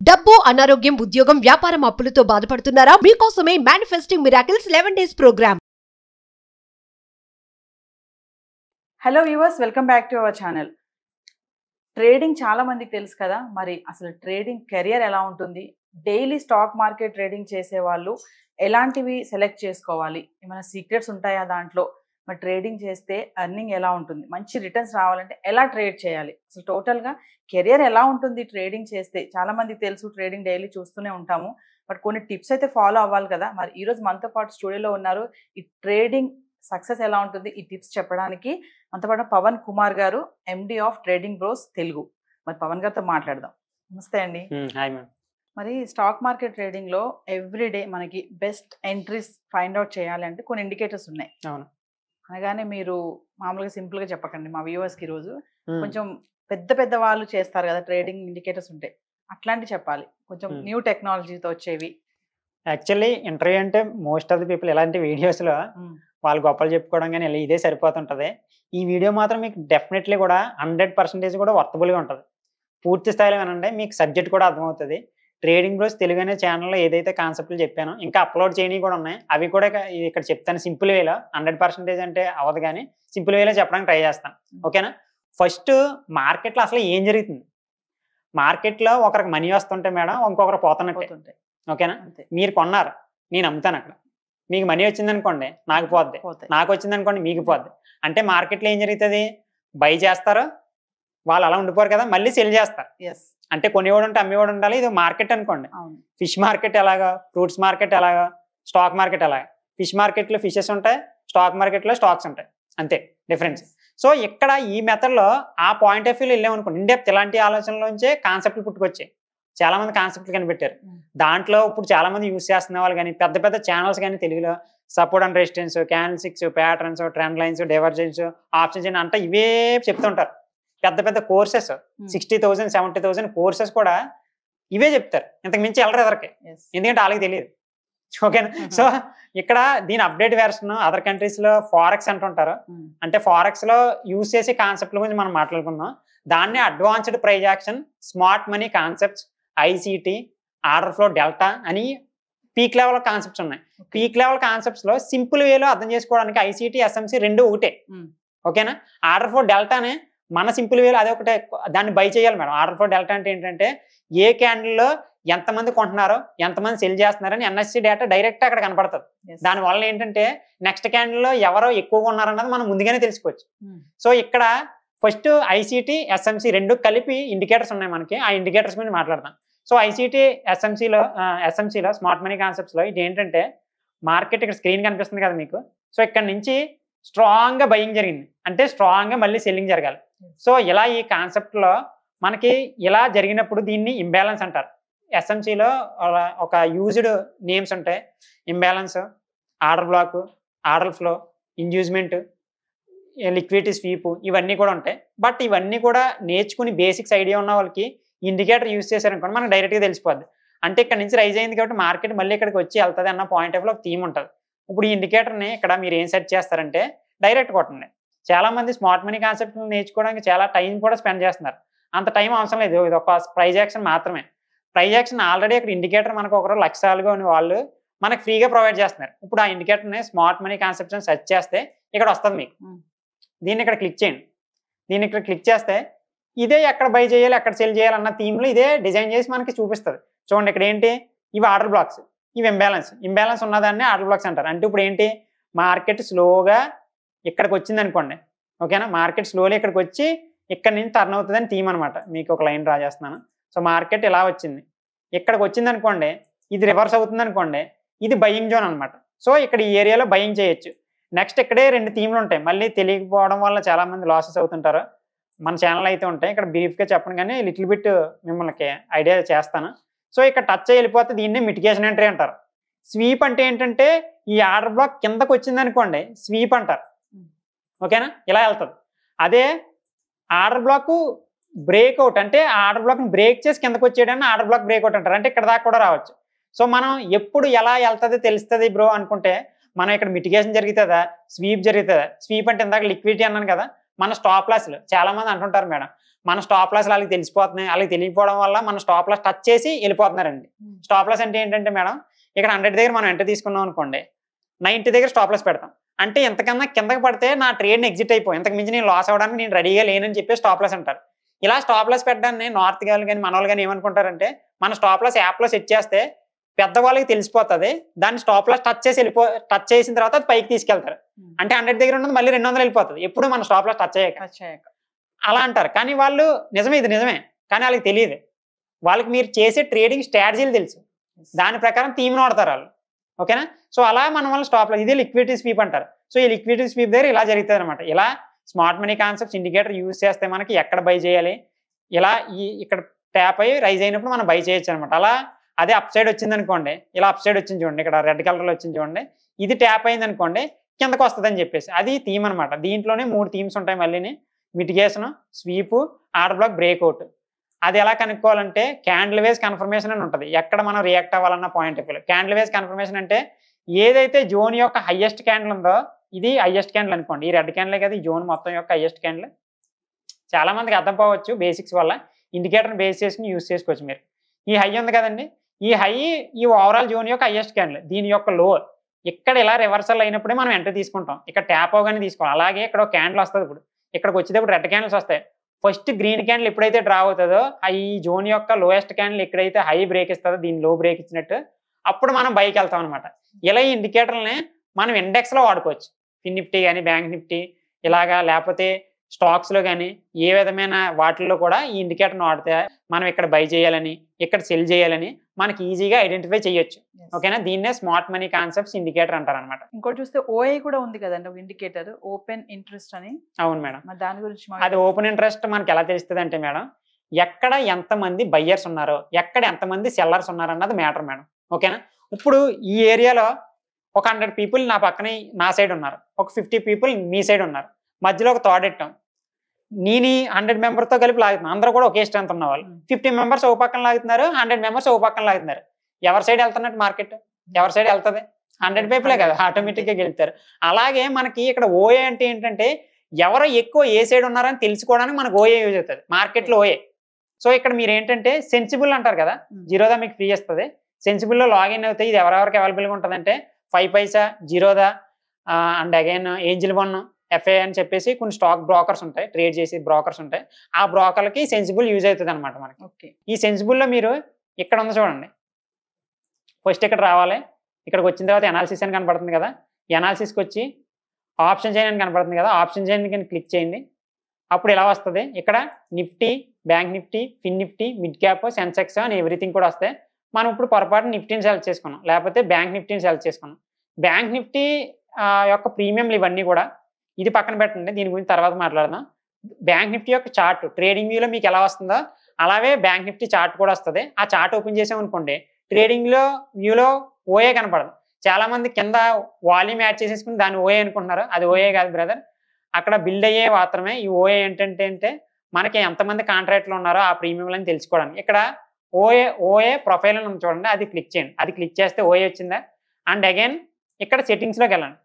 డబ్బు, అనారోగ్యం, ఉద్యోగం, వ్యాపారం అప్పులతో బాధపడుతున్నారా? మీకోసమే manifesting miracles 11 days program. Hello viewers, welcome back to our channel. Trading చాలా మందికి తెలుసు కదా, మరి అసలు ట్రేడింగ్ కెరియర్ ఎలా ఉంటుంది, డైలీ స్టాక్ మార్కెట్ ట్రేడింగ్ చేసే వాళ్ళు ఎలాంటివి సెలెక్ట్ చేసుకోవాలి, ఏమైనా సీక్రెట్స్ ఉంటాయా దాంట్లో, మరి ట్రేడింగ్ చేస్తే ఎర్నింగ్ ఎలా ఉంటుంది, మంచి రిటర్న్స్ రావాలంటే ఎలా ట్రేడ్ చేయాలి, అసలు టోటల్గా కెరియర్ ఎలా ఉంటుంది ట్రేడింగ్ చేస్తే. చాలా మందికి తెలుసు, ట్రేడింగ్ డైలీ చూస్తూనే ఉంటాము, బట్ కొన్ని టిప్స్ అయితే ఫాలో అవ్వాలి కదా. మరి ఈరోజు మనతో పాటు స్టూడియోలో ఉన్నారు, ఈ ట్రేడింగ్ సక్సెస్ ఎలా ఉంటుంది ఈ టిప్స్ చెప్పడానికి మనతో పాటు పవన్ కుమార్ గారు, MD of trading bros Telugu. మరి పవన్ గారితో మాట్లాడదాం. నమస్తే అండి. Hi ma'am. మరి స్టాక్ మార్కెట్ ట్రేడింగ్లో ఎవ్రీడే మనకి బెస్ట్ ఎంట్రీస్ ఫైండ్ అవుట్ చేయాలి అంటే కొన్ని ఇండికేటర్స్ ఉన్నాయి. అవును. అనగానే మీరు మామూలుగా సింపుల్గా చెప్పకండి, మా వ్యూవర్స్కి ఈరోజు కొంచెం పెద్ద పెద్ద వాళ్ళు చేస్తారు కదా ట్రేడింగ్, ఇండికేటర్స్ ఉంటాయి, అట్లాంటివి చెప్పాలి, కొంచెం న్యూ టెక్నాలజీతో వచ్చేవి. యాక్చువల్లీ ఇంటర్వ్యూ అంటే మోస్ట్ ఆఫ్ ది పీపుల్ ఇలాంటి వీడియోస్లో వాళ్ళు గొప్పలు చెప్పుకోవడం కానీ ఇలా ఇదే సరిపోతుంటుంది. ఈ వీడియో మాత్రం మీకు డెఫినెట్లీ కూడా 100% కూడా వర్తబుల్గా ఉంటుంది. పూర్తి స్థాయిలో వినండి, మీకు సబ్జెక్ట్ కూడా అర్థమవుతుంది. ట్రేడింగ్ బ్రోస్ తెలుగు అనే ఛానల్లో ఏదైతే కాన్సెప్ట్లు చెప్పానో ఇంకా అప్లోడ్ చేయని కూడా ఉన్నాయి, అవి కూడా ఇక్కడ చెప్తాను సింపుల్ వేలో. 100% అంటే అవ్వదు కానీ సింపుల్ వేలో చెప్పడానికి ట్రై చేస్తాను, ఓకేనా. ఫస్ట్ మార్కెట్లో అసలు ఏం జరుగుతుంది, మార్కెట్లో ఒకరికి మనీ వస్తుంటే మేడం ఇంకొకరు పోతున్నట్టే, ఓకేనా. మీరు కొన్నారు, నేను అమ్ముతాను, అక్కడ మీకు మనీ వచ్చింది అనుకోండి నాకు పోద్ది, నాకు వచ్చింది అనుకోండి మీకు పోద్ది. అంటే మార్కెట్లో ఏం జరుగుతుంది, బై చేస్తారు వాళ్ళు, అలా ఉండిపోరు కదా, మళ్ళీ సెల్ చేస్తారు. అంటే కొనేవాడు ఉంటే అమ్మేవాడు ఉండాలి. ఇది మార్కెట్ అనుకోండి. ఫిష్ మార్కెట్ ఎలాగా, ఫ్రూట్స్ మార్కెట్ ఎలాగా, స్టాక్ మార్కెట్ ఎలాగా. ఫిష్ మార్కెట్లో ఫిషెస్ ఉంటాయి, స్టాక్ మార్కెట్లో స్టాక్స్ ఉంటాయి, అంతే డిఫరెన్స్. సో ఇక్కడ ఈ మెథడ్లో ఆ పాయింట్ ఆఫ్ వ్యూలో వెళ్ళామనుకోండి, ఇండెప్త్ ఇలాంటి ఆలోచనలోంచే కాన్సెప్ట్లు పుట్టుకొచ్చాయి. చాలా మంది కాన్సెప్ట్లు కనిపెట్టారు. దాంట్లో ఇప్పుడు చాలా మంది యూస్ చేస్తున్న వాళ్ళు కానీ పెద్ద పెద్ద ఛానల్స్ కానీ తెలుగులో support and resistance, candlesticks, patterns, trend lines, divergence, options అంటే ఇవే చెప్తుంటారు. పెద్ద పెద్ద కోర్సెస్ 60,000 70,000 కోర్సెస్ కూడా ఇవే చెప్తారు. ఇంతకు మించి వెళ్ళరు ఎదరికి, ఎందుకంటే వాళ్ళకి తెలియదు, ఓకేనా. సో ఇక్కడ దీని అప్డేట్ వెర్షన్ అదర్ కంట్రీస్లో ఫారెక్స్ అంటుంటారు. అంటే ఫారెక్స్లో యూజ్ చేసే కాన్సెప్ట్ల గురించి మనం మాట్లాడుకుందాం. దాన్ని advanced price action, smart money concepts, ICT, order flow delta అని పీక్ లెవెల్ కాన్సెప్ట్స్ ఉన్నాయి. పీక్ లెవెల్ కాన్సెప్ట్స్లో సింపుల్ వేలో అర్థం చేసుకోవడానికి ఐసిటి, ఎస్ఎంసి రెండు ఒకటే, ఓకేనా. ఆర్డర్ ఫ్లో డెల్టానే మన సింపుల్ వేలో అదే ఒకటే, దాన్ని బై చేయాలి మేడం. ఆర్డర్ ఫ్లో డెల్టా అంటే ఏంటంటే ఏ క్యాండిల్లో ఎంతమంది కొంటున్నారో ఎంతమంది సెల్ చేస్తున్నారని ఎన్ఎస్సి డేటా డైరెక్ట్ అక్కడ కనపడుతుంది. దానివల్ల ఏంటంటే నెక్స్ట్ క్యాండిల్లో ఎవరో ఎక్కువగా ఉన్నారన్నది మనం ముందుగానే తెలుసుకోవచ్చు. సో ఇక్కడ ఫస్ట్ ఐసిటి, ఎస్ఎంసి రెండు కలిపి ఇండికేటర్స్ ఉన్నాయి మనకి, ఆ ఇండికేటర్స్ గురించి మాట్లాడతాం. సో ఐసిటి, ఎస్ఎంసిలో స్మార్ట్ మనీ కాన్సెప్ట్స్లో ఇది ఏంటంటే మార్కెట్ ఇక్కడ స్క్రీన్ కనిపిస్తుంది కదా మీకు. సో ఇక్కడ నుంచి స్ట్రాంగ్గా బయింగ్ జరిగింది అంటే స్ట్రాంగ్గా మళ్ళీ సెల్లింగ్ జరగాలి. సో ఇలా ఈ కాన్సెప్ట్లో మనకి ఇలా జరిగినప్పుడు దీన్ని ఇంబ్యాలెన్స్ అంటారు. ఎస్ఎంసిలో ఒక యూజ్డ్ నేమ్స్ ఉంటాయి, imbalance, order black, order flow, inducement, liquidity sweep, ఇవన్నీ కూడా ఉంటాయి. బట్ ఇవన్నీ కూడా నేర్చుకుని బేసిక్స్ ఐడియా ఉన్న వాళ్ళకి ఇండికేటర్ యూజ్ చేశారనుకోండి మనకు డైరెక్ట్గా తెలిసిపోద్ది. అంటే ఇక్కడ నుంచి రైజ్ అయింది కాబట్టి మార్కెట్ మళ్ళీ ఇక్కడికి వచ్చి వెళ్తుంది అన్న పాయింట్ ఆఫ్ లో థీమ్ ఉంటుంది. ఇప్పుడు ఈ ఇండికేటర్ని ఇక్కడ మీరు ఏం సెర్చ్ చేస్తారంటే డైరెక్ట్ కొట్టండి. చాలామంది స్మార్ట్ మనీ కాన్సెప్ట్ నేర్చుకోవడానికి చాలా టైం కూడా స్పెండ్ చేస్తున్నారు. అంత టైం అవసరం లేదు, ఇది ఒక ప్రైజ్ యాక్షన్ మాత్రమే. ప్రైజ్ యాక్షన్ ఆల్రెడీ ఇక్కడ ఇండికేటర్ మనకు ఒకరు లక్షలుగా ఉన్న వాళ్ళు మనకు ఫ్రీగా ప్రొవైడ్ చేస్తున్నారు. ఇప్పుడు ఆ ఇండికేటర్ని స్మార్ట్ మనీ కాన్సెప్ట్ని సెర్చ్ చేస్తే ఇక్కడ వస్తుంది మీకు. దీన్ని ఇక్కడ క్లిక్ చేయండి. దీన్ని ఇక్కడ క్లిక్ చేస్తే ఇదే ఎక్కడ బై చేయాలి ఎక్కడ సెల్ చేయాలి అన్న థీమ్లో ఇదే డిజైన్ చేసి మనకి చూపిస్తుంది. చూడండి ఇక్కడ ఏంటి, ఇవి ఆర్డర్ బ్లాక్స్, ఇవి ఇంబ్యాలెన్స్ ఉన్నదాన్ని ఆర్డర్ బ్లాక్స్ అంటారు. అంటే ఇప్పుడు ఏంటి, మార్కెట్ స్లోగా ఇక్కడికి వచ్చింది అనుకోండి, ఓకేనా. మార్కెట్ స్లోలీ ఇక్కడికి వచ్చి ఇక్కడ నుంచి టర్న్ అవుతుందని థీమ్ అనమాట. మీకు ఒక లైన్ డ్రా చేస్తున్నాను. సో మార్కెట్ ఇలా వచ్చింది, ఇక్కడికి వచ్చింది అనుకోండి, ఇది రివర్స్ అవుతుంది అనుకోండి, ఇది బయింగ్ జోన్ అనమాట. సో ఇక్కడ ఈ ఏరియాలో బయింగ్ చేయొచ్చు. నెక్స్ట్ ఇక్కడే రెండు థీమ్లు ఉంటాయి, మళ్ళీ తెలియకపోవడం వల్ల చాలామంది లాసెస్ అవుతుంటారు. మన ఛానల్ అయితే ఉంటాయి, ఇక్కడ బ్రీఫ్గా చెప్పను కానీ లిటిల్ బిట్ మిమ్మల్ని ఐడియా చేస్తాను. సో ఇక్కడ టచ్ అయ్యి వెళ్ళిపోతే దీన్ని మిటిగేషన్ ఎంట్రీ అంటారు. స్వీప్ అంటే ఏంటంటే ఈ ఆర్డర్ బ్లాక్ కిందకు వచ్చింది అనుకోండి స్వీప్ అంటారు, ఓకేనా. ఇలా వెళ్తుంది. అదే ఆర్డర్ బ్లాక్ బ్రేక్అవుట్ అంటే ఆర్డర్ బ్లాక్ని బ్రేక్ చేసి కిందకు వచ్చేయడాన్ని ఆర్డర్ బ్లాక్ బ్రేక్అవుట్ అంటారు. అంటే ఇక్కడ దాకా కూడా రావచ్చు. సో మనం ఎప్పుడు ఎలా వెళ్తుంది తెలుస్తుంది బ్రో అనుకుంటే మనం ఇక్కడ మిటిగేషన్ జరుగుతుందా, స్వీప్ జరుగుతుందా. స్వీప్ అంటే ఇందాక లిక్విడిటీ అన్నాను కదా, మన స్టాప్ లాస్లు చాలా మంది అంటుంటారు మేడం మన స్టాప్ లాస్ వాళ్ళకి తెలిసిపోతున్నాయి, వాళ్ళకి తెలియకపోవడం వల్ల మన స్టాప్ లాస్ టచ్ చేసి వెళ్ళిపోతున్నారండి. స్టాప్ లాస్ అంటే ఏంటంటే మేడం, ఇక్కడ 100 దగ్గర మనం ఎంటర్ తీసుకున్నాం అనుకోండి, 90 దగ్గర స్టాప్ లాస్ పెడతాం. అంటే ఎంతకన్నా కిందకి పడితే నా ట్రేడ్ని ఎగ్జిట్ అయిపోయి ఇంతకు మించి నేను లాస్ అవ్వడానికి నేను రెడీగా లేనని చెప్పి స్టాప్ లాస్ అంటారు. ఇలా స్టాప్ లాస్ పెట్టడాన్ని నార్త్ గాలు కానీ మన వాళ్ళు కానీ ఏమనుకుంటారంటే, మన స్టాప్ లాస్ యాప్లో సెట్ చేస్తే పెద్దవాళ్ళకి తెలిసిపోతుంది, దాన్ని స్టాప్ లాస్ టచ్ చేసిన తర్వాత అది పైకి తీసుకెళ్తారు. అంటే 100 దగ్గర ఉన్నది మళ్ళీ 200 వెళ్ళిపోతుంది, ఎప్పుడు మన స్టాప్ లాస్ టచ్ అయ్యాక అలా అంటారు. కానీ వాళ్ళు నిజమే, ఇది నిజమే, కానీ వాళ్ళకి తెలియదు. వాళ్ళకి మీరు చేసే ట్రేడింగ్ స్ట్రాటజీలు తెలుసు, దాని ప్రకారం థీమ్ని వాడతారు వాళ్ళు. ఓకేనా? సో అలా మన వల్ల స్టాప్ లాస్, ఇదే లిక్విడిటీ స్వీప్ అంటారు. సో ఈ లిక్విడిటీ స్వీప్ దగ్గర ఇలా జరుగుతుంది అనమాట. ఇలా smart money concepts indicator use చేస్తే మనకి ఎక్కడ బై చేయాలి, ఇలా ఇక్కడ ట్యాప్ అయ్యి రైజ్ అయినప్పుడు మనం బై చేయొచ్చు అనమాట. అలా అదే అప్ సైడ్ వచ్చింది అనుకోండి, ఇలా అప్ సైడ్ వచ్చింది చూడండి, ఇక్కడ రెడ్ కలర్లో వచ్చింది చూడండి, ఇది ట్యాప్ అయింది అనుకోండి కిందకు వస్తుంది అని చెప్పేసి అది థీమ్ అనమాట. దీంట్లోనే 3 థీమ్స్ ఉంటాయి మళ్ళీని, mitigation, sweep, order block, breakout. అది ఎలా కనుక్కోవాలంటే క్యాండిల్ వేస్ కన్ఫర్మేషన్ అని ఉంటుంది. ఎక్కడ మనం రియాక్ట్ అవ్వాలన్న పాయింట్ ఆఫ్ వ్యూ క్యాండిల్ వేస్ కన్ఫర్మేషన్ అంటే ఏదైతే జోన్ యొక్క హైయెస్ట్ క్యాండిల్ ఉందో, ఇది హైయెస్ట్ క్యాండిల్ అనుకోండి, ఈ రెడ్ క్యాండిల్ కదా ఈ జోన్ మొత్తం యొక్క హైయెస్ట్ క్యాండిల్. చాలా మందికి అర్థం పోవచ్చు బేసిక్స్ వల్ల, ఇండికేటర్ని బేస్ చేసుకుని యూజ్ చేసుకోవచ్చు మీరు. ఈ హై ఉంది కదండి, ఈ హై ఈ ఓవరాల్ జోన్ యొక్క హైయెస్ట్ క్యాండిల్, దీని యొక్క లో ఇక్కడ ఇలా రివర్సల్ అయినప్పుడే మనం ఎంటర్ తీసుకుంటాం, ఇక్కడ ట్యాప్ అవగానే తీసుకోవాలి. అలాగే ఇక్కడ ఒక క్యాండిల్ వస్తుంది, ఇప్పుడు ఇక్కడికి వచ్చేటప్పుడు రెడ్ క్యాండిల్స్ వస్తాయి. ఫస్ట్ గ్రీన్ క్యాండిల్ ఎప్పుడైతే డ్రా అవుతుందో ఈ జోన్ యొక్క లోయెస్ట్ క్యాండిల్ ఎక్కడైతే హై బ్రేక్ ఇస్తుందో దీని లో బ్రేక్ ఇచ్చినట్టు అప్పుడు మనం బైకి వెళ్తాం అనమాట. ఇలా ఈ ఇండికేటర్ని మనం ఇండెక్స్లో వాడుకోవచ్చు, ఫిన్ నిఫ్టీ కానీ బ్యాంక్ నిఫ్టీ ఇలాగా, లేకపోతే స్టాక్స్లో కానీ ఏ విధమైన వాటిల్లో కూడా ఈ ఇండికేటర్ని వాడితే మనం ఇక్కడ బై చేయాలని ఇక్కడ సెల్ చేయాలని మనకి ఈజీగా ఐడెంటిఫై చేయొచ్చు. ఓకేనా? దీన్నే స్మార్ట్ మనీ కాన్సెప్ట్స్ ఇండికేటర్ అంటారు అనమాట. ఇంకోటి చూస్తే ఓఐ కూడా ఉంది కదండి ఒక ఇండికేటర్, ఓపెన్ ఇంట్రెస్ట్ అని. అవును మేడం, దాని గురించి అది ఓపెన్ ఇంట్రెస్ట్ మనకి ఎలా తెలుస్తుంది అంటే మేడం, ఎక్కడ ఎంతమంది బయ్యర్స్ ఉన్నారో ఎక్కడ ఎంతమంది సెల్లర్స్ ఉన్నారో అన్నది మ్యాటర్ మేడం. ఓకేనా? ఇప్పుడు ఈ ఏరియాలో ఒక 100 పీపుల్ నా పక్కన నా సైడ్ ఉన్నారు, ఒక 50 పీపుల్ మీ సైడ్ ఉన్నారు, మధ్యలో ఒక థాట్ ఎట్టాం, నేను 100 మెంబర్తో కలిపి లాగుతున్నాను, అందరూ కూడా ఒకే స్ట్రెంత్ ఉన్న వాళ్ళు. 50 మెంబర్స్ ఓ పక్కన లాగుతున్నారు, 100 మెంబర్స్ ఓ పక్కన లాగుతున్నారు. ఎవరి సైడ్ వెళ్తున్నట్టు మార్కెట్, ఎవరి సైడ్ వెళ్తుంది? 100 పీపులే కదా, ఆటోమేటిక్గా గెలుస్తారు. అలాగే మనకి ఇక్కడ ఓఏ అంటే ఏంటంటే ఎవరు ఎక్కువ ఏ సైడ్ ఉన్నారని తెలుసుకోవడానికి మనకు ఓఏ యూజ్ అవుతుంది మార్కెట్లో ఓఏ. సో ఇక్కడ మీరు ఏంటంటే సెన్సిబుల్ అంటారు కదా, జీరోదా మీకు ఫ్రీ ఇస్తుంది, సెన్సిబుల్లో లాగిన్ అవుతాయి. ఇది ఎవరెవరికి అవైలబుల్గా ఉంటుందంటే 5 Paisa, Zerodha and again Angel One, ఎఫ్ఏ అని చెప్పేసి కొన్ని స్టాక్ బ్రోకర్స్ ఉంటాయి, ట్రేడ్ చేసే బ్రోకర్స్ ఉంటాయి. ఆ బ్రోకర్లకి సెన్సిబుల్ యూజ్ అవుతుంది అనమాట మనకి. ఓకే, ఈ సెన్సిబుల్లో మీరు ఇక్కడ ఉంది చూడండి, ఫస్ట్ ఇక్కడ రావాలి, ఇక్కడికి వచ్చిన తర్వాత ఎనాలిసిస్ అని కనపడుతుంది కదా, ఎనాలిసిస్కి వచ్చి ఆప్షన్ చైన్ అని కనపడుతుంది కదా, ఆప్షన్ చైన్ కింద క్లిక్ చేయండి. అప్పుడు ఇలా వస్తుంది, ఇక్కడ నిఫ్టీ, బ్యాంక్ నిఫ్టీ, ఫిన్ నిఫ్టీ, మిడ్ క్యాప్, సెన్సెక్స్ అని ఎవ్రీథింగ్ కూడా వస్తాయి. మనం ఇప్పుడు పొరపాటు నిఫ్టీని సెలెక్ట్ చేసుకున్నాం, లేకపోతే బ్యాంక్ నిఫ్టీని సెలెక్ట్ చేసుకున్నాం. బ్యాంక్ నిఫ్టీ యొక్క ప్రీమియంలు ఇవన్నీ కూడా ఇది పక్కన పెట్టండి, దీని గురించి తర్వాత మాట్లాడదాం. బ్యాంక్ నిఫ్టీ యొక్క చార్ట్ ట్రేడింగ్ వ్యూలో మీకు ఎలా వస్తుందో అలాగే బ్యాంక్ నిఫ్టీ చార్ట్ కూడా వస్తుంది. ఆ చార్ట్ ఓపెన్ చేసామనుకోండి ట్రేడింగ్లో వ్యూలో ఓఏ కనపడదు. చాలా మంది కింద వాల్యూమ్ యాడ్ చేసేసుకుని దాన్ని ఓఏ అనుకుంటున్నారు, అది ఓఏ కాదు బ్రదర్. అక్కడ బిల్డ్ అయ్యే మాత్రమే ఈ ఓఏ. ఏంటంటే మనకి ఎంతమంది కాంట్రాక్ట్లు ఉన్నారో ఆ ప్రీమియంలని తెలుసుకోవడానికి ఇక్కడ ఓఏ ప్రొఫైల్ అని చూడండి, అది క్లిక్ చేయండి. అది క్లిక్ చేస్తే ఓఏ వచ్చిందా. అండ్ అగైన్ ఇక్కడ సెట్టింగ్స్లోకి వెళ్ళండి.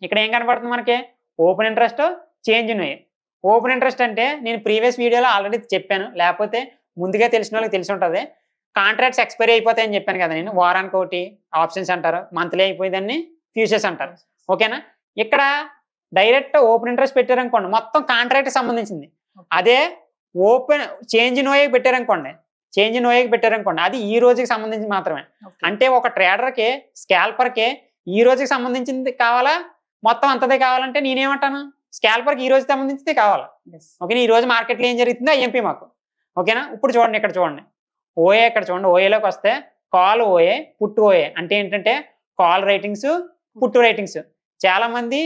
ఇక్కడ ఏం కనపడుతుంది మనకి, open interest, change in OI. Open interest అంటే నేను ప్రీవియస్ వీడియోలో ఆల్రెడీ చెప్పాను, లేకపోతే ముందుగా తెలిసిన వాళ్ళకి తెలిసి ఉంటుంది. కాంట్రాక్ట్స్ ఎక్స్పైరీ అయిపోతాయని చెప్పాను కదా నేను, వారానికి ఒకటి ఆప్షన్స్ అంటారు, మంత్లీ అయిపోయిందని ఫ్యూచర్స్ అంటారు. ఓకేనా? ఇక్కడ డైరెక్ట్ ఓపెన్ ఇంట్రెస్ట్ పెట్టారనుకోండి మొత్తం కాంట్రాక్ట్ సంబంధించింది. అదే ఓపెన్ చేంజ్ ఇన్ ఓఏకి పెట్టారనుకోండి, చేంజ్ ఇన్ ఓఏకి పెట్టారనుకోండి అది ఈ రోజుకి సంబంధించి మాత్రమే. అంటే ఒక ట్రేడర్కి, స్కాల్పర్కి ఈ రోజుకి సంబంధించింది కావాలా, మొత్తం అంతదే కావాలంటే నేనేమంటాను, స్కాల్పర్కి ఈ రోజుకి సంబంధించింది కావాలా. ఓకేనా? ఈ రోజు మార్కెట్లో ఏం జరుగుతుందో ఐఎంపీ మాకు. ఓకేనా? ఇప్పుడు చూడండి, ఇక్కడ చూడండి ఓఏ, ఇక్కడ చూడండి ఓఏలోకి వస్తే కాల్ ఓఏ, పుట్ ఓఏ అంటే ఏంటంటే కాల్ రైటింగ్స్, పుట్ రైటింగ్స్. చాలా మంది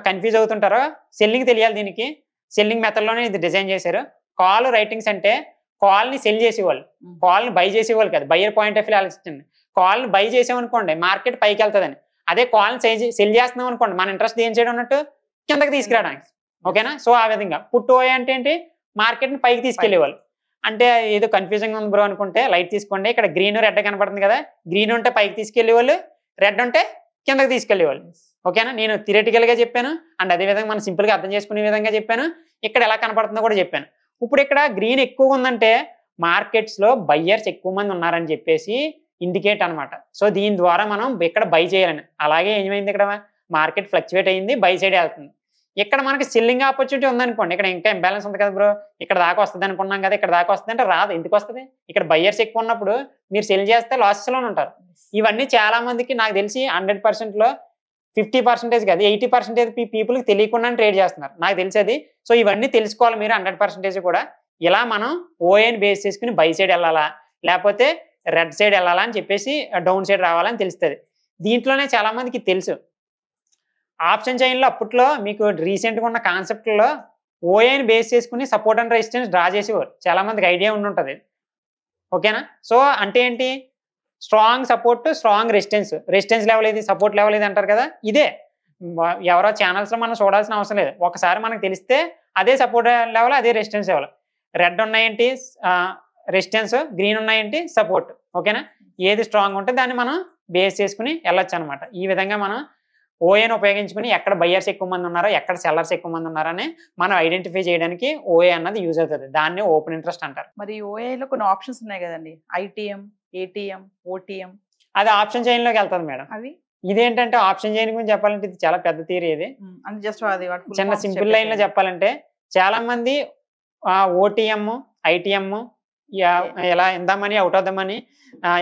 కన్ఫ్యూజ్ అవుతుంటారు, సెల్లింగ్ తెలియాలి. దీనికి సెల్లింగ్ మెథడ్లోనే ఇది డిజైన్ చేశారు. కాల్ రైటింగ్స్ అంటే కాల్ని సెల్ చేసేవాళ్ళు, కాల్ని బై చేసేవాళ్ళు కదా, బయ్యర్ పాయింట్ ఆఫ్ వ్యూ ఆలోచించండి. కాల్ని బై చేసామనుకోండి మార్కెట్ పైకి వెళ్తుందని, అదే కాల్ని సెల్ చేస్తున్నాం అనుకోండి మన ఇంట్రెస్ట్ ఏం చేయడం అన్నట్టు కిందకి తీసుకురావడానికి. ఓకేనా? సో ఆ విధంగా పుట్ ఓఏ అంటే ఏంటి, మార్కెట్ని పైకి తీసుకెళ్ళేవాళ్ళు. అంటే ఏదో కన్ఫ్యూజింగ్ ఉంది బ్రో అనుకుంటే లైట్ తీసుకోండి. ఇక్కడ గ్రీన్ రెడ్ కనపడుతుంది కదా, గ్రీన్ ఉంటే పైకి తీసుకెళ్ళేవాళ్ళు, రెడ్ ఉంటే కిందకి తీసుకెళ్ళేవాళ్ళు. ఓకేనా? నేను థియరిటికల్గా చెప్పాను, అండ్ అదేవిధంగా మనం సింపుల్గా అర్థం చేసుకునే విధంగా చెప్పాను. ఇక్కడ ఎలా కనపడుతుందో కూడా చెప్పాను. ఇప్పుడు ఇక్కడ గ్రీన్ ఎక్కువ ఉందంటే మార్కెట్స్ లో బయ్యర్స్ ఎక్కువ మంది ఉన్నారని చెప్పేసి ఇండికేట్ అనమాట. సో దీని ద్వారా మనం ఇక్కడ బై చేయాలని. అలాగే ఏమైంది, ఇక్కడ మార్కెట్ ఫ్లక్చువేట్ అయింది, బై సైడ్ వెళ్తుంది. ఇక్కడ మనకి సెల్లింగ్ ఆపర్చునిటీ ఉందనుకోండి, ఇక్కడ ఇంకా ఇంబ్యాలెన్స్ ఉంది కదా బ్రో, ఇక్కడ దాకా వస్తుంది అనుకున్నాం కదా, ఇక్కడ దాకా వస్తుంది అంటే రాదు. ఎందుకు వస్తుంది? ఇక్కడ బయ్యర్స్ ఎక్కువ ఉన్నప్పుడు మీరు సెల్ చేస్తే లాసెస్లోనే ఉంటారు. ఇవన్నీ చాలా మందికి నాకు తెలిసి 100%లో 50% కాదు 80% పీపుల్కి తెలియకుండా ట్రేడ్ చేస్తున్నారు నాకు తెలిసేది. సో ఇవన్నీ తెలుసుకోవాలి మీరు 100% కూడా. ఇలా మనం ఓఏని బేస్ చేసుకుని బై సైడ్ వెళ్ళాలా లేకపోతే రెడ్ సైడ్ వెళ్ళాలా అని చెప్పేసి డౌన్ సైడ్ రావాలని తెలుస్తుంది. దీంట్లోనే చాలా మందికి తెలుసు. ఆప్షన్ చైన్లో అప్పట్లో మీకు రీసెంట్గా ఉన్న కాన్సెప్ట్లో ఓఏని బేస్ చేసుకుని సపోర్ట్ అండ్ రెసిస్టెన్స్ డ్రా చేసేవారు. చాలా మందికి ఐడియా ఉండి ఉంటుంది. ఓకేనా? సో అంటే ఏంటి, strong support strong resistance level ఇది, సపోర్ట్ లెవెల్ ఇది అంటారు కదా. ఇదే ఎవరో ఛానల్స్లో మనం చూడాల్సిన అవసరం లేదు. ఒకసారి మనకు తెలిస్తే అదే సపోర్ట్ లెవెల్, అదే రెసిస్టెన్స్ లెవెల్. రెడ్ ఉన్నాయేంటి రెసిస్టెన్స్, గ్రీన్ ఉన్నాయేంటి సపోర్ట్. ఓకేనా? ఏది స్ట్రాంగ్ ఉంటే దాన్ని మనం బేస్ చేసుకుని వెళ్ళొచ్చు అనమాట. ఈ విధంగా మనం ఓఏని ఉపయోగించుకుని ఎక్కడ బయ్యర్స్ ఎక్కువ మంది ఉన్నారో ఎక్కడ సెల్లర్స్ ఎక్కువ మంది ఉన్నారని మనం ఐడెంటిఫై చేయడానికి ఓఏ అన్నది యూజ్ అవుతుంది. దాన్ని ఓపెన్ ఇంట్రెస్ట్ అంటారు. మరి ఓఏలో కొన్ని ఆప్షన్స్ ఉన్నాయి కదండి, ఐటీఎం, ఏటీఎం, ఓటీఎం. అది ఆప్షన్ చైన్ లోకి వెళ్తుంది మేడం. అవి ఇదేంటంటే ఆప్షన్ చైన్ గురించి చెప్పాలంటే ఇది చాలా పెద్ద థియరీ. ఇది జస్ట్ అది చిన్న సింపుల్ లైన్ లో చెప్పాలంటే చాలా మంది ఓటీఎం, ఐటీఎం ఇలా in the money, out of the money,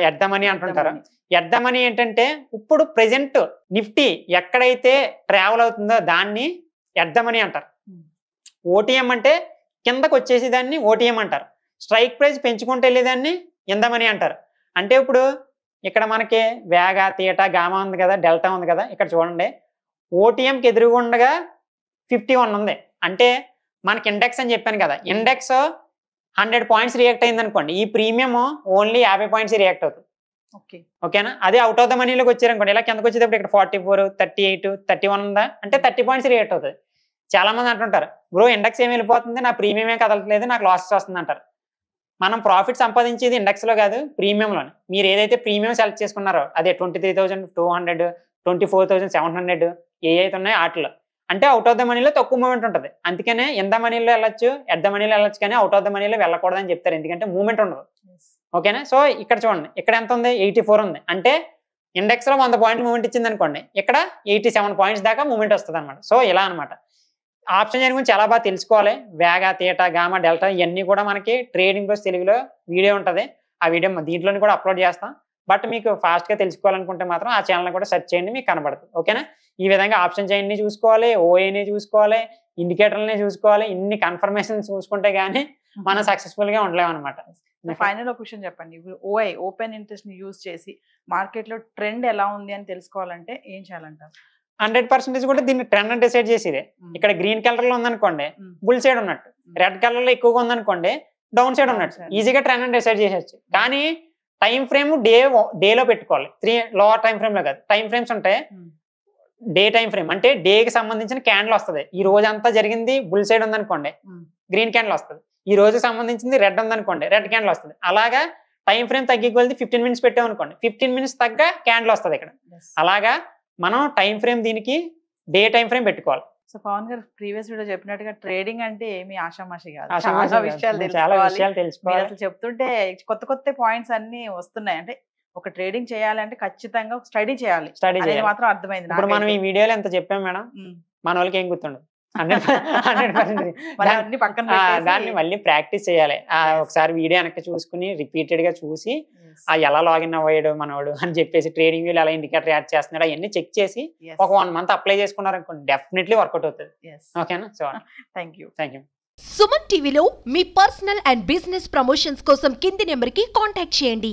at the money అంటుంటారు. ఎట్ ద మనీ ఏంటంటే ఇప్పుడు ప్రెసెంట్ నిఫ్టీ ఎక్కడైతే ట్రావెల్ అవుతుందో దాన్ని ఎట్ ద మనీ అంటారు. ఓటీఎం అంటే కిందకు వచ్చేసి దాన్ని ఓటీఎం అంటారు. స్ట్రైక్ ప్రైస్ పెంచుకుంటూ వెళ్ళేదాన్ని ఇన్ ద మనీ అంటారు. అంటే ఇప్పుడు ఇక్కడ మనకి వేగా, తీటా, గామా ఉంది కదా, డెల్టా ఉంది కదా. ఇక్కడ చూడండి ఓటీఎంకి ఎదురుగుండగా 51 ఉంది. అంటే మనకి ఇండెక్స్ అని చెప్పాను కదా, ఇండెక్స్ 100 పాయింట్స్ రియాక్ట్ అయింది అనుకోండి, ఈ ప్రీమియం ఓన్లీ 50 పాయింట్స్ రియాక్ట్ అవుతుంది. ఓకేనా? అదే అవుట్ ఆఫ్ ద మనీలోకి వచ్చారనుకోండి, ఇలా కిందకు వచ్చేటప్పుడు ఇక్కడ 44, 38, 31 ఉందా అంటే 30 పాయింట్స్ రియాక్ట్ అవుతుంది. చాలా మంది అంటుంటారు, బ్రో ఇండెక్స్ ఏమి వెళ్ళిపోతుంది, నా ప్రీమియం ఏం కదలట్లేదు, నాకు లాసెస్ వస్తుంది అంటారు. మనం ప్రాఫిట్ సంపాదించేది ఇండెక్స్లో కాదు, ప్రీమియంలోనే. మీరు ఏదైతే ప్రీమియం సెలెక్ట్ చేసుకున్నారో అదే 23,200, 24,700 ఏ అయితే ఉన్నాయో వాటిలో అంటే అవుట్ ఆఫ్ ద మనీలో తక్కువ మూమెంట్ ఉంటుంది. అందుకనే ఇన్ ద మనీలో వెళ్ళొచ్చు, ఎట్ ద మనీలో వెళ్ళొచ్చు, కానీ అవుట్ ఆఫ్ ద మనీలో వెళ్ళకూడదని చెప్తారు. ఎందుకంటే మూమెంట్ ఉండదు. ఓకేనా? సో ఇక్కడ చూడండి, ఇక్కడ ఎంత ఉంది, 84 ఉంది. అంటే ఇండెక్స్లో 100 పాయింట్ మూమెంట్ ఇచ్చింది అనుకోండి, ఇక్కడ 87 పాయింట్స్ దాకా మూమెంట్ వస్తుంది అనమాట. సో ఇలా అనమాట. ఆప్షన్ చైన్ గురించి చాలా బాగా తెలుసుకోవాలి. వేగా, తీటా, గామా, డెల్టా ఇవన్నీ కూడా మనకి ట్రేడింగ్ ప్లస్ తెలుగులో వీడియో ఉంటుంది. ఆ వీడియో దీంట్లోని కూడా అప్లోడ్ చేస్తాం. బట్ మీకు ఫాస్ట్గా తెలుసుకోవాలనుకుంటే మాత్రం ఆ ఛానల్ కూడా సెర్చ్ చేయండి, మీకు కనబడుతుంది. ఓకేనా? ఈ విధంగా ఆప్షన్ చైన్ని చూసుకోవాలి, ఓఏని చూసుకోవాలి, ఇండికేటర్లని చూసుకోవాలి. ఇన్ని కన్ఫర్మేషన్ చూసుకుంటే కానీ మనం సక్సెస్ఫుల్గా ఉండలేము అనమాట. ఫైనల్ ఒక క్వశ్చన్ చెప్పండి. ఇప్పుడు ఓఐ ఓపెన్ ఇంట్రెస్ట్ ని యూజ్ చేసి మార్కెట్ లో ట్రెండ్ ఎలా ఉంది అని తెలుసుకోవాలంటే ఏం చేయాలంటారు? 100% కూడా దీన్ని ట్రెండ్ డిసైడ్ చేసేదే. ఇక్కడ గ్రీన్ కలర్ లో ఉందనుకోండి బుల్ సైడ్ ఉన్నట్టు, రెడ్ కలర్ లో ఎక్కువగా ఉందనుకోండి డౌన్ సైడ్ ఉన్నట్టు. ఈజీగా ట్రెండ్ డిసైడ్ చేసేచ్చు. కానీ టైం ఫ్రేమ్ డేలో పెట్టుకోవాలి. 3 లోవర్ టైం ఫ్రేమ్ లో కాదు. టైం ఫ్రేమ్స్ ఉంటాయి. డే టైం ఫ్రేమ్ అంటే డేకి సంబంధించిన క్యాండిల్ వస్తుంది. ఈ రోజు అంతా జరిగింది బుల్ సైడ్ ఉందనుకోండి గ్రీన్ క్యాండిల్ వస్తుంది. ఈ రోజు సంబంధించింది రెడ్ ఉందనుకోండి రెడ్ క్యాండిల్ వస్తుంది. అలాగా టైం ఫ్రేమ్ తగ్గికొలిది 15 మినిట్స్ పెట్టామనుకోండి 15 మినిట్స్ తగ్గ క్యాండిల్ వస్తుంది ఇక్కడ. అలాగా మనం టైం ఫ్రేమ్ దీనికి డే టైం ఫ్రేమ్ పెట్టుకోవాలి. సో పవన్ గారు ప్రీవియస్ వీడియో చెప్పినట్టుగా ట్రేడింగ్ అంటే ఏమి ఆషామాషి కాదు, చాలా చాలా విషయాలు తెలుసుకోవాలి. అసలు చెప్తుంటే కొత్త కొత్త పాయింట్స్ అన్ని వస్తున్నాయి. అంటే ఒక ట్రేడింగ్ చేయాలంటే ఖచ్చితంగా స్టడీ చేయాలి, అనేది మాత్రం అర్థమైంది. ఇప్పుడు మనం ఈ వీడియోలో ఎంత చెప్పాం మేడం, మన వాళ్ళకి ఏం గుర్తుండదు. 100% దాన్ని మళ్ళీ ప్రాక్టీస్ చేయాలి. ఒకసారి వీడియో వెనక్కి చూసుకుని రిపీటెడ్ గా చూసి ఎలా లాగిన్ అవ్వాడు మనవాడు అని చెప్పేసి ట్రేడింగ్ వీల్ ఎలా ఇండికేటర్ యాడ్ చేస్తున్నాడు అవన్నీ చెక్ చేసి ఒక 1 మంత్ అప్లై చేసుకున్నారు అనుకోండి డెఫినెట్లీ వర్కౌట్ అవుతుంది. ఓకేనా? So thank you. సుమన్ టీవీలో మీ పర్సనల్ అండ్ బిజినెస్ ప్రమోషన్స్ కోసం కింది నెంబర్ కి కాంటాక్ట్ చేయండి.